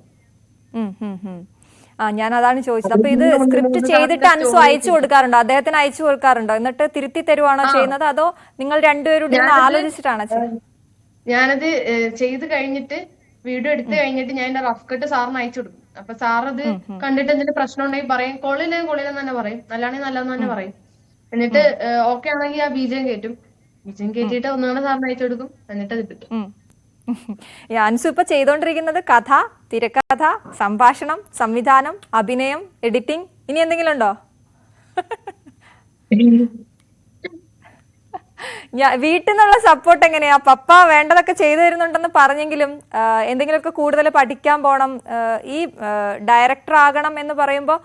ഞാൻ അതാണ് ചോദിച്ചത്. അപ്പൊ ഇത് സ്ക്രിപ്റ്റ് ചെയ്തിട്ട് അൻസു അയച്ചു കൊടുക്കാറുണ്ടോ, അദ്ദേഹത്തിന് അയച്ചു കൊടുക്കാറുണ്ടോ, എന്നിട്ട് തിരുത്തി തരുവാണോ ചെയ്യുന്നത്, അതോ നിങ്ങൾ രണ്ടുപേരും ആലോചിച്ചിട്ടാണോ ചെയ്യുന്നത്? ഞാനത് ചെയ്ത് കഴിഞ്ഞിട്ട് വീഡിയോ എടുത്തു കഴിഞ്ഞിട്ട് ഞാൻ എന്റെ റഫ് കട്ട് സാറിന് അയച്ചു കൊടുക്കും. അപ്പൊ സാർ അത് കണ്ടിട്ട് എന്തെങ്കിലും പ്രശ്നം ഉണ്ടെങ്കിൽ പറയും, കൊള്ളില്ലെന്ന് തന്നെ പറയും, നല്ലാണെങ്കിൽ നല്ലതെന്ന് തന്നെ പറയും. എന്നിട്ട് ഓക്കെ ആണെങ്കിൽ ആ ബീജം കയറ്റും, ബീജം കയറ്റിയിട്ട് ഒന്നുകൂടെ സാറിന് അയച്ചു കൊടുക്കും, എന്നിട്ട് അത് കിട്ടും. അൻസു ഇപ്പൊ ചെയ്തോണ്ടിരിക്കുന്നത് കഥ, തിരക്കഥ, സംഭാഷണം, സംവിധാനം, അഭിനയം, എഡിറ്റിംഗ്, ഇനി എന്തെങ്കിലും ഉണ്ടോ? വീട്ടിൽ നിന്നുള്ള സപ്പോർട്ട് എങ്ങനെയാ? പപ്പ വേണ്ടതൊക്കെ ചെയ്തു തരുന്നുണ്ടെന്ന് പറഞ്ഞെങ്കിലും എന്തെങ്കിലുമൊക്കെ കൂടുതൽ പഠിക്കാൻ പോണം, ഈ ഡയറക്ടർ ആകണം എന്ന് പറയുമ്പോൾ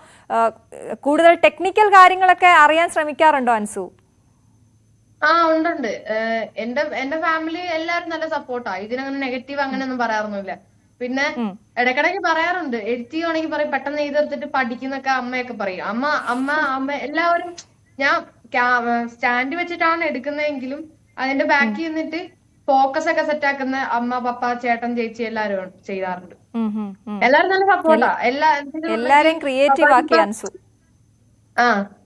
കൂടുതൽ ടെക്നിക്കൽ കാര്യങ്ങളൊക്കെ അറിയാൻ ശ്രമിക്കാറുണ്ടോ അൻസു? ഉണ്ട്. എന്റെ ഫാമിലി എല്ലാരും നല്ല സപ്പോർട്ടാ. ഇതിനങ്ങനെ നെഗറ്റീവ് അങ്ങനെയൊന്നും പറയാറൊന്നുമില്ല. പിന്നെ ഇടയ്ക്കിടയ്ക്ക് പറയാറുണ്ട്, എഡിറ്റ് ചെയ്യുവാണെങ്കിൽ പറയും പെട്ടെന്ന് എഴുതെടുത്തിട്ട് പഠിക്കുന്നൊക്കെ അമ്മയൊക്കെ പറയും. അമ്മ എല്ലാവരും, ഞാൻ സ്റ്റാൻഡ് വെച്ചിട്ടാണ് എടുക്കുന്നതെങ്കിലും അതിന്റെ ബാക്കിൽ നിന്നിട്ട് ഫോക്കസ് ഒക്കെ സെറ്റ് ആക്കുന്ന അമ്മ, പപ്പ, ചേട്ടൻ, ചേച്ചി എല്ലാരും ചെയ്യാറുണ്ട്. എല്ലാരും നല്ല സപ്പോർട്ടാ. എല്ലാരെയും ക്രിയേറ്റീവ് ആക്കി അൻസു.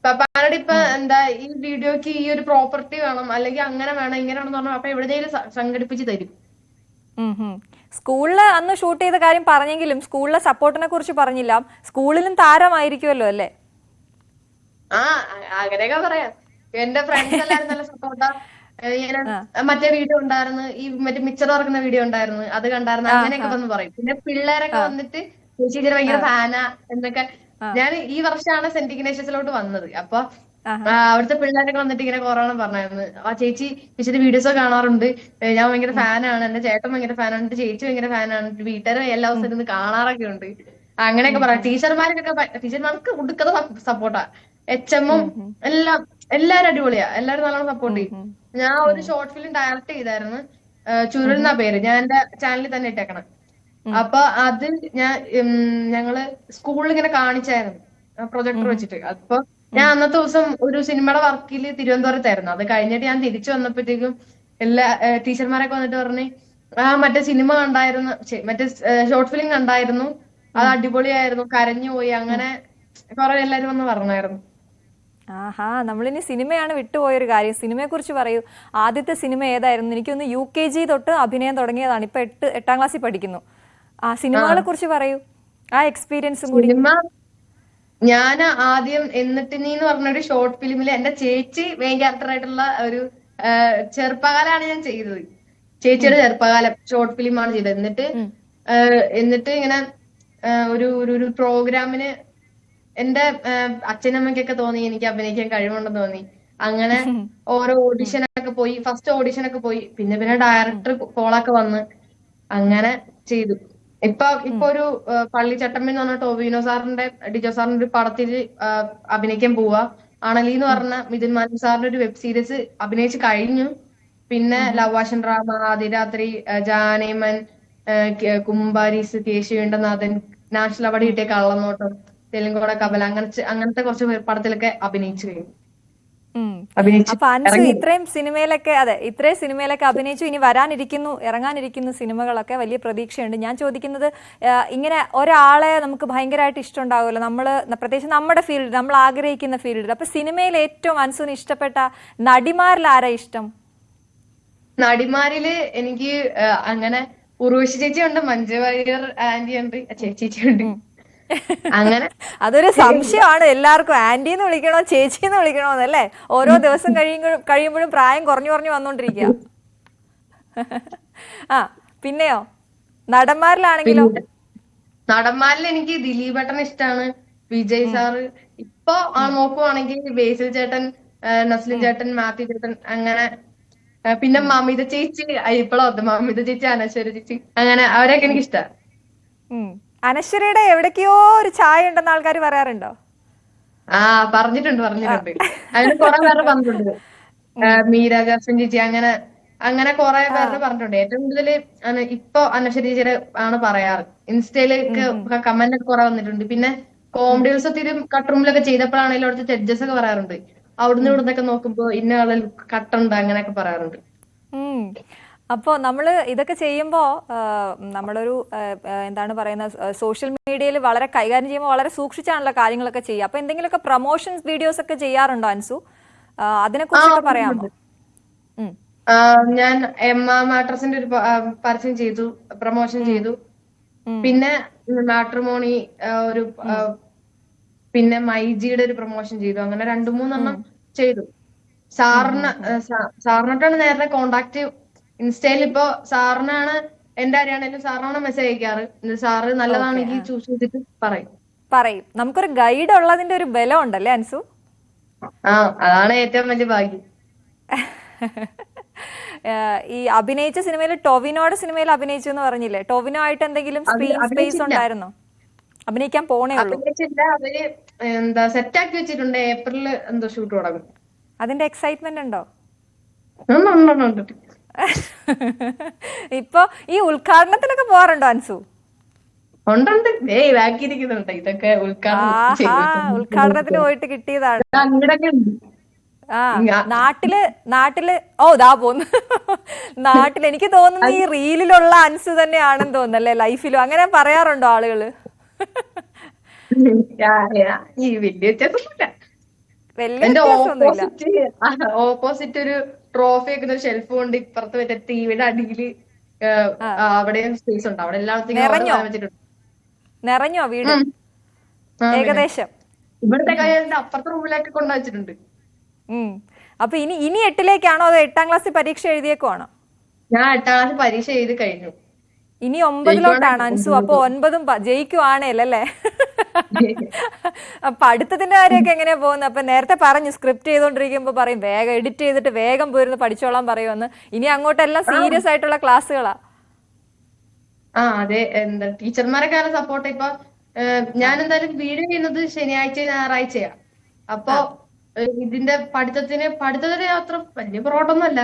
പപ്പാനോട് ഇപ്പൊ എന്താ ഈ വീഡിയോക്ക് ഈ ഒരു പ്രോപ്പർട്ടി വേണം, അല്ലെങ്കിൽ അങ്ങനെ വേണം, ഇങ്ങനെ വേണം പറഞ്ഞാൽ അപ്പൊ എവിടെയെങ്കിലും സംഘടിപ്പിച്ച് തരും. സ്കൂളില് അന്ന് ഷൂട്ട് ചെയ്ത കാര്യം പറഞ്ഞെങ്കിലും സ്കൂളിലെ സപ്പോർട്ടിനെ കുറിച്ച് പറഞ്ഞില്ല. സ്കൂളിലും താരമായിരിക്കുമല്ലോ അല്ലേ? അങ്ങനെയൊക്കെ പറയാം. എന്റെ ഫ്രണ്ട്സ് എല്ലാരും നല്ല സപ്പോർട്ടാ. ഇങ്ങനെ മറ്റേ വീഡിയോ ഉണ്ടായിരുന്നു, ഈ മറ്റേ മിച്ചർ വറക്കുന്ന വീഡിയോ ഉണ്ടായിരുന്നു, അത് കണ്ടായിരുന്നു, അങ്ങനെയൊക്കെ വന്ന് പറയും. പിന്നെ പിള്ളേരൊക്കെ വന്നിട്ട് ചേച്ചി ഭയങ്കര ഫാനാ എന്നൊക്കെ. ഞാൻ ഈ വർഷമാണ് സെന്റ് ഇഗ്നേഷ്യസിലോട്ട് വന്നത്. അപ്പൊ അവിടുത്തെ പിള്ളേരൊക്കെ വന്നിട്ട് ഇങ്ങനെ കൊറോണ പറഞ്ഞായിരുന്നു, ആ ചേച്ചി ചേച്ചിയുടെ വീഡിയോസ് കാണാറുണ്ട്, ഞാൻ ഭയങ്കര ഫാനാണ്, എന്റെ ചേട്ടൻ ഭയങ്കര ഫാനാണ്, എന്റെ ചേച്ചി ഭയങ്കര ഫാനാണ്, വീട്ടുകാരും എല്ലാ ദിവസവും ഇരുന്ന് കാണാറൊക്കെ ഉണ്ട്, അങ്ങനെയൊക്കെ പറയാം. ടീച്ചർമാർക്ക് ഒടുക്കത സപ്പോർട്ടാ. HMും എല്ലാരും അടിപൊളിയാ, എല്ലാരും നല്ലോണം സപ്പോർട്ട് ചെയ്യും. ഞാൻ ഒരു ഷോർട്ട് ഫിലിം ഡയറക്ട് ചെയ്തായിരുന്നു, ചുരുൾ എന്നാ പേര്, ഞാൻ എന്റെ ചാനലിൽ തന്നെ ഇട്ടേക്കണം. അപ്പൊ അത് ഞങ്ങള് സ്കൂളിൽ ഇങ്ങനെ കാണിച്ചായിരുന്നു പ്രൊജക്ടർ വെച്ചിട്ട്. അപ്പൊ ഞാൻ അന്നത്തെ ദിവസം ഒരു സിനിമയുടെ വർക്കില് തിരുവനന്തപുരത്തായിരുന്നു. അത് കഴിഞ്ഞിട്ട് ഞാൻ തിരിച്ചു വന്നപ്പോഴത്തേക്കും എല്ലാ ടീച്ചർമാരൊക്കെ വന്നിട്ട് പറഞ്ഞു, മറ്റേ സിനിമ കണ്ടായിരുന്നു, മറ്റേ ഷോർട്ട് ഫിലിം കണ്ടായിരുന്നു, അത് അടിപൊളിയായിരുന്നു, കരഞ്ഞു പോയി, അങ്ങനെ കുറെ എല്ലാരും വന്ന് പറഞ്ഞായിരുന്നു. നമ്മളിനി സിനിമയാണ് വിട്ടുപോയൊരു കാര്യം. സിനിമയെ കുറിച്ച് പറയൂ. ആദ്യത്തെ സിനിമ ഏതായിരുന്നു? എനിക്കൊന്ന് UKG തൊട്ട് അഭിനയം തുടങ്ങിയതാണ്, ഇപ്പൊ 8ാം ക്ലാസ്സിൽ പഠിക്കുന്നു. ആ സിനിമകളെ കുറിച്ച് പറയൂ, ആ എക്സ്പീരിയൻസും കൂടി. ഞാൻ ആദ്യം എന്നിട്ട് നീ എന്ന് പറഞ്ഞൊരു ഷോർട്ട് ഫിലിമില് എന്റെ ചേച്ചി മെയിൻ ക്യാരക്ടർ ആയിട്ടുള്ള ഒരു ചെറുപ്പകാലമാണ് ഞാൻ ചെയ്തത്. ചേച്ചിയുടെ ചെറുപ്പകാലം ഷോർട്ട് ഫിലിമാണ് ചെയ്തത്. എന്നിട്ട് ഇങ്ങനെ ഒരു പ്രോഗ്രാമിന് എന്റെ അച്ഛനമ്മയ്ക്കൊക്കെ തോന്നി എനിക്ക് അഭിനയിക്കാൻ കഴിവുണ്ടെന്ന് തോന്നി. അങ്ങനെ ഓരോ ഓഡിഷനൊക്കെ പോയി, ഫസ്റ്റ് ഓഡിഷനൊക്കെ പോയി, പിന്നെ ഡയറക്ടർ കോളൊക്കെ വന്ന് അങ്ങനെ ചെയ്തു. ഇപ്പൊ ഒരു പള്ളിച്ചട്ടമ്പി എന്ന് പറഞ്ഞ ടോവിനോ സാറിന്റെ ഡിജോ സാറിന്റെ ഒരു പടത്തിൽ അഭിനയിക്കാൻ പോവാ. അണലി എന്ന് പറഞ്ഞ മിഥുൻ മാനൻ സാറിന്റെ ഒരു വെബ് സീരീസ് അഭിനയിച്ച് കഴിഞ്ഞു. പിന്നെ ലവാഷൻ ഡ്രാമ, അതിരാത്രി, ജാനേമൻ, കുംബാരീസ്, കേശുവേണ്ടനാഥൻ, നാഷണൽ അവാർഡ് കിട്ടിയ കള്ളനോട്ടം, തെലുങ്കോട കബല, അങ്ങനത്തെ കുറച്ച് പടത്തിലൊക്കെ അഭിനയിച്ചു കഴിഞ്ഞു. അപ്പൊ അൻസു ഇത്രയും സിനിമയിലൊക്കെ അഭിനയിച്ചു. ഇനി ഇറങ്ങാനിരിക്കുന്നു സിനിമകളൊക്കെ വലിയ പ്രതീക്ഷയുണ്ട്. ഞാൻ ചോദിക്കുന്നത്, ഇങ്ങനെ ഒരാളെ നമുക്ക് ഭയങ്കരമായിട്ട് ഇഷ്ടം ഉണ്ടാവുമല്ലോ, പ്രത്യേകിച്ച് നമ്മുടെ ഫീൽഡ്, നമ്മൾ ആഗ്രഹിക്കുന്ന ഫീൽഡിൽ. അപ്പൊ സിനിമയിൽ ഏറ്റവും അൻസുവിന് ഇഷ്ടപ്പെട്ട നടിമാരിൽ ആരാ ഇഷ്ടം? നടിമാരില് എനിക്ക് അങ്ങനെ ഉർവശി ചേച്ചി ഉണ്ട്, മഞ്ജു വാര്യർ ആന്റി ഉണ്ട്, ചേച്ചി ഉണ്ട്. അങ്ങനെ അതൊരു സംശയമാണ് എല്ലാവർക്കും, ആന്റിന്ന് വിളിക്കണോ ചേച്ചിന്ന് വിളിക്കണോ എന്നല്ലേ? ഓരോ ദിവസം കഴിയുമ്പോഴും പ്രായം കുറഞ്ഞു വന്നോണ്ടിരിക്കുക. പിന്നെയോ നടന്മാരിലാണെങ്കിലോ? നടന്മാരിൽ എനിക്ക് ദിലീപേട്ടൻ ഇഷ്ടമാണ്, വിജയ് സാറ്. ഇപ്പൊ നോക്കുവാണെങ്കിൽ ബേസിൽ ചേട്ടൻ, നസ്ലിൻ ചേട്ടൻ, മാത്യു ചേട്ടൻ, അങ്ങനെ. പിന്നെ മമിത ചേച്ചി, മമിത ചേച്ചി, അനശ്വര ചേച്ചി, അങ്ങനെ അവരെയൊക്കെ എനിക്ക് ഇഷ്ടമാണ്. അനശ്വരയുടെ എവിടേക്കോ ഒരു ചായ ഉണ്ടെന്ന് ആൾക്കാർ പറയാറുണ്ടോ? പറഞ്ഞിട്ടുണ്ട്. അതിന് കുറെ പേര് പറഞ്ഞിട്ടുണ്ട്. മീര ജാസ്മിൻ ചേച്ചി, അങ്ങനെ കുറെ പേര് പറഞ്ഞിട്ടുണ്ട്. ഏറ്റവും കൂടുതൽ ഇപ്പൊ അനശ്വര ചേച്ചിയുടെ ആണ് പറയാറ്. ഇൻസ്റ്റയിലേക്ക് കമന്റ് ഒക്കെ കുറെ വന്നിട്ടുണ്ട്. പിന്നെ കോമഡി ഉത്സവത്തിലും കട്ട് റൂമിലൊക്കെ ചെയ്തപ്പോഴാണെങ്കിലും അവിടുത്തെ ജഡ്ജസ് ഒക്കെ പറയാറുണ്ട്, അവിടുന്ന് ഇവിടുന്നൊക്കെ നോക്കുമ്പോ ഇന്ന ആളിൽ കട്ടുണ്ട്, അങ്ങനെയൊക്കെ പറയാറുണ്ട്. അപ്പോൾ നമ്മൾ ഇതൊക്കെ ചെയ്യുമ്പോൾ നമ്മളൊരു എന്താണ് പറയുന്നത്, സോഷ്യൽ മീഡിയയിൽ വളരെ കൈകാര്യം ചെയ്യുമ്പോൾ വളരെ സൂക്ഷിച്ചാണല്ലോ കാര്യങ്ങളൊക്കെ ചെയ്യുക. അപ്പോൾ എന്തെങ്കിലുമൊക്കെ പ്രൊമോഷൻസ് വീഡിയോസ് ഒക്കെ ചെയ്യാറുണ്ടോ അൻസു? അതിനെക്കുറിച്ചൊക്കെ പറയാമോ? ഞാൻ എമ്മ മാട്രസിന്റെ ഒരു പരസ്യം ചെയ്തു, പ്രൊമോഷൻ ചെയ്തു. പിന്നെ മാട്രിമോണി ഒരു പിന്നെ മൈജിയുടെ ഒരു പ്രൊമോഷൻ ചെയ്തു. അങ്ങനെ 2-3 ചെയ്തു. സാറിനോട്ടാണ് നേരത്തെ കോണ്ടാക്ട്. ഇൻസ്റ്റയിൽ ഇപ്പൊ സാറിനാണ് എന്റെ അറിയാണെങ്കിലും സാറിനാണ് മെസ്സേജ് അയക്കാറ്. സാറ് നല്ലതാണെങ്കിൽ ചൂസ് ചെയ്തിട്ട് പറയും. നമുക്കൊരു ഗൈഡ് ഉള്ളതിന്റെ ഒരു ബലം ഉണ്ടല്ലേ അൻസു? അതാണ് ഏറ്റവും വലിയ ഭാഗ്യം. ഈ അഭിനയിച്ച സിനിമയിൽ ടൊവിനോയുടെ സിനിമയിൽ അഭിനയിച്ചു എന്ന് പറഞ്ഞില്ലേ? ടൊവിനോ ആയിട്ട് എന്തെങ്കിലും സ്ക്രീൻ സ്പേസ് ഉണ്ടായിരുന്നോ? അഭിനയിക്കാൻ പോണേ ഉള്ളൂ. അവര് എന്താ സെറ്റ് ആക്കി വെച്ചിട്ടുണ്ട്. ഏപ്രിലിൽ എന്തോ ഷൂട്ട് തുടങ്ങും. അതിന്റെ എക്സൈറ്റ്മെന്റ് ഉണ്ടോ? ഇപ്പൊ ഈ ഉദ്ഘാടനത്തിനൊക്കെ പോവാറുണ്ടോ അൻസു? ഉണ്ട്. ബാക്കിയിരിക്കുന്നുണ്ട്. ഇതൊക്കെ ഉദ്ഘാടനത്തിന് പോയിട്ട് കിട്ടിയതാണ്. നാട്ടില് ദാ പോന്നു. നാട്ടിൽ എനിക്ക് തോന്നുന്നു ഈ റീലിലുള്ള അൻസു തന്നെയാണെന്ന് തോന്നുന്നല്ലേ ലൈഫിലും? അങ്ങനെ പറയാറുണ്ടോ ആളുകള്? ഓപ്പോസിറ്റ് ഒരു ട്രോഫി വെക്കുന്ന ഒരു ഷെൽഫ് കൊണ്ട് ഇപ്പുറത്ത് മറ്റേ ടിവിയുടെ അടിയില് അവിടെ സ്പേസ് ഉണ്ട്. അവിടെ എല്ലായിടത്തും നിറഞ്ഞോ വീട്? ഏകദേശം ഇവിടുത്തെ കയ്യിന്റെ അപ്പുറത്തെ റൂമിലേക്ക് കൊണ്ടുവച്ചിട്ടുണ്ട്. അപ്പൊ ഇനി 8ലേക്കാണോ അതോ 8ാം ക്ലാസ് പരീക്ഷ എഴുതിയേക്കുവാണോ? ഞാൻ 8ാം ക്ലാസ് പരീക്ഷ എഴുതി കഴിഞ്ഞു. ഇനി 9ലോട്ടാണ് അൻസു. അപ്പൊ 9ഉം ജയിക്കുവാണേലല്ലേ? പഠിത്തത്തിന്റെ കാര്യമൊക്കെ എങ്ങനെയാ പോകുന്നത്? അപ്പൊ നേരത്തെ പറഞ്ഞു സ്ക്രിപ്റ്റ് ചെയ്തോണ്ടിരിക്കുമ്പോ പറയും വേഗം എഡിറ്റ് ചെയ്തിട്ട് വേഗം പോയിരുന്ന് പഠിച്ചോളാൻ പറയുമെന്ന്. ഇനി അങ്ങോട്ടെല്ലാം സീരിയസ് ആയിട്ടുള്ള ക്ലാസ്സുകളാ. അതെ. എന്താ ടീച്ചർമാരൊക്കെ സപ്പോർട്ട്. ഇപ്പൊ ഞാൻ എന്തായാലും വീഡിയോ ചെയ്യുന്നത് ശനിയാഴ്ച ഞായറാഴ്ചയാ. അപ്പൊ ഇതിന്റെ പഠിത്തത്തിന് അത്ര വലിയ പുറകോട്ടൊന്നുമല്ല.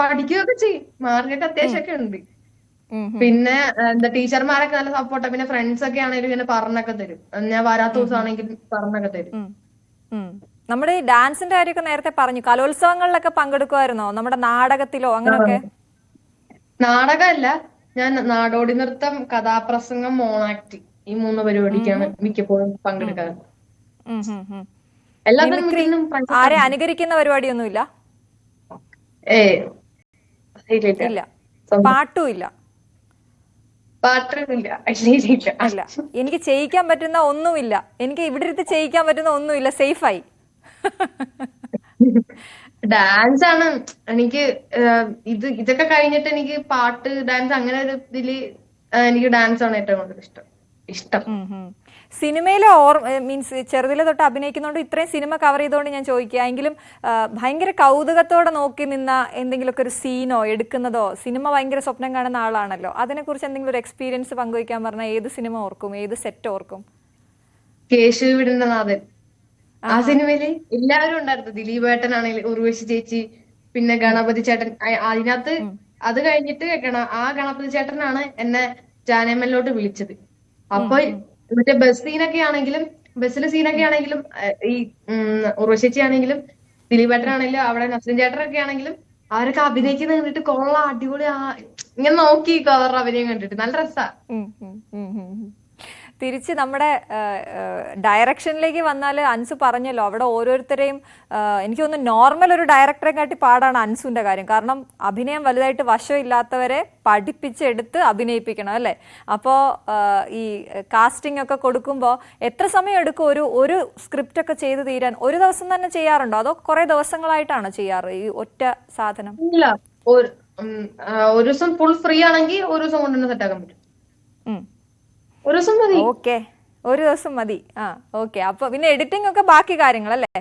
പഠിക്കുകയൊക്കെ ചെയ്യും. മാർക്കൊക്കെ അത്യാവശ്യമൊക്കെ ഉണ്ട്. പിന്നെ എന്താ ടീച്ചർമാരൊക്കെ നല്ല സപ്പോർട്ടാ. പിന്നെ ഫ്രണ്ട്സ് ഒക്കെ ആണെങ്കിലും ഇങ്ങനെ പറഞ്ഞൊക്കെ തരും. ഞാൻ വരാത്ത ദിവസമാണെങ്കിൽ പറഞ്ഞൊക്കെ തരും. നമ്മുടെ ഈ ഡാൻസിന്റെ കാര്യമൊക്കെ നേരത്തെ പറഞ്ഞു. കലോത്സവങ്ങളിലൊക്കെ പങ്കെടുക്കുമായിരുന്നോ? നമ്മുടെ നാടകത്തിലോ അങ്ങനെയൊക്കെ? നാടകമല്ല, ഞാൻ നാടോടി നൃത്തം, കഥാപ്രസംഗം, മോണാക്ട് ഈ 3 പരിപാടിക്കാണ് മിക്കപ്പോഴും പങ്കെടുക്കാറ്. എല്ലാത്തിനും ആരെ അനുകരിക്കുന്ന പരിപാടിയൊന്നുമില്ല? ഇല്ല. പാട്ടും ഇല്ല? അല്ല, എനിക്ക് ചെയ്യിക്കാൻ പറ്റുന്ന ഒന്നുമില്ല. എനിക്ക് ഇവിടെ ഇരുന്ന് ചെയ്യിക്കാൻ പറ്റുന്ന ഒന്നുമില്ല. സേഫായി. ഡാൻസ് ആണ് എനിക്ക്. ഇതൊക്കെ കഴിഞ്ഞിട്ട് എനിക്ക് പാട്ട്, ഡാൻസ് അങ്ങനെ ഒരു ഇതില് എനിക്ക് ഡാൻസ് ആണ് ഏറ്റവും കൂടുതൽ ഇഷ്ടം. സിനിമയിലെ മീൻസ് ചെറുതിലെ തൊട്ട് അഭിനയിക്കുന്നതുകൊണ്ട് ഇത്രയും സിനിമ കവർ ചെയ്തുകൊണ്ട് ഞാൻ ചോദിക്കുക. എങ്കിലും ഭയങ്കര കൗതുകത്തോടെ നോക്കി നിന്ന എന്തെങ്കിലുമൊക്കെ ഒരു സീനോ എടുക്കുന്നതോ? സിനിമ ഭയങ്കര സ്വപ്നം കാണുന്ന ആളാണല്ലോ. അതിനെക്കുറിച്ച് എന്തെങ്കിലും ഒരു എക്സ്പീരിയൻസ് പങ്കുവയ്ക്കാൻ പറഞ്ഞാൽ ഏത് സിനിമ ഓർക്കും? ഏത് സെറ്റ് ഓർക്കും? കേശുവിടുന്ന നാഥൻ. ആ സിനിമയില് എല്ലാവരും ഉണ്ടായിരുന്നു. ദിലീപ് ഏട്ടനാണെങ്കിൽ, ഉർവശി ചേച്ചി, പിന്നെ ഗണപതി ചേട്ടൻ. അതിനകത്ത് അത് കഴിഞ്ഞിട്ട് ആ ഗണപതി ചേട്ടനാണ് എന്നെ ജാനമല്ലോട്ട് വിളിച്ചത്. അപ്പൊ മറ്റേ ബസ്സിലെ സീനൊക്കെ ആണെങ്കിലും ഈ ഉർവശി ആണെങ്കിലും ദിലീപേട്ടനാണെങ്കിലും അവിടെ നസ്ലിൻ ചേട്ടനൊക്കെ ആണെങ്കിലും അവരൊക്കെ അഭിനയിക്കുന്ന കണ്ടിട്ട് കൊള്ളാം, അടിപൊളി. ഇങ്ങനെ നോക്കി അവരുടെ അഭിനയം കണ്ടിട്ട് നല്ല രസാ. തിരിച്ച് നമ്മുടെ ഡയറക്ഷനിലേക്ക് വന്നാൽ അൻസു പറഞ്ഞല്ലോ അവിടെ ഓരോരുത്തരെയും എനിക്ക് തോന്നുന്നു നോർമൽ ഒരു ഡയറക്ടറെ കാട്ടി പാടാണ് അൻസുവിന്റെ കാര്യം. കാരണം അഭിനയം വലുതായിട്ട് വശമില്ലാത്തവരെ പഠിപ്പിച്ചെടുത്ത് അഭിനയിപ്പിക്കണം അല്ലേ? അപ്പോൾ ഈ കാസ്റ്റിംഗ് ഒക്കെ കൊടുക്കുമ്പോൾ എത്ര സമയം എടുക്കും ഒരു സ്ക്രിപ്റ്റ് ഒക്കെ ചെയ്ത് തീരാൻ? ഒരു ദിവസം തന്നെ ചെയ്യാറുണ്ടോ അതോ കുറെ ദിവസങ്ങളായിട്ടാണോ ചെയ്യാറ് ഈ ഒറ്റ സാധനം? ഇല്ല, ഒരു ദിവസം ഫുൾ ഫ്രീ ആണെങ്കിൽ ഒരു ദിവസം കൊണ്ട് തന്നെ സെറ്റ് ആക്കാൻ പറ്റും. ഒരു ദിവസം മതി. ഓക്കെ, ഒരു ദിവസം മതി. ഓക്കെ. അപ്പൊ പിന്നെ എഡിറ്റിംഗ് ഒക്കെ ബാക്കി കാര്യങ്ങളല്ലേ?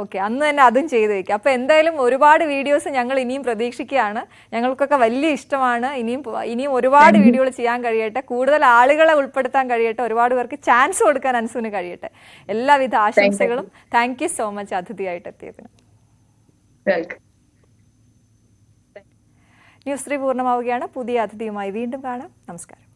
ഓക്കെ, അന്ന് തന്നെ അതും ചെയ്തു വെക്കാം. അപ്പൊ എന്തായാലും ഒരുപാട് വീഡിയോസ് ഞങ്ങൾ ഇനിയും പ്രതീക്ഷിക്കുകയാണ്. ഞങ്ങൾക്കൊക്കെ വലിയ ഇഷ്ടമാണ്. ഇനിയും ഒരുപാട് വീഡിയോകൾ ചെയ്യാൻ കഴിയട്ടെ, കൂടുതൽ ആളുകളെ ഉൾപ്പെടുത്താൻ കഴിയട്ടെ, ഒരുപാട് പേർക്ക് ചാൻസ് കൊടുക്കാൻ അൻസുവിന് കഴിയട്ടെ. എല്ലാവിധ ആശംസകളും. താങ്ക് യു സോ മച്ച് അതിഥിയായിട്ട് എത്തിയതിന്. ന്യൂസ് 3 പൂർണ്ണമാവുകയാണ്. പുതിയ അതിഥിയുമായി വീണ്ടും കാണാം. നമസ്കാരം.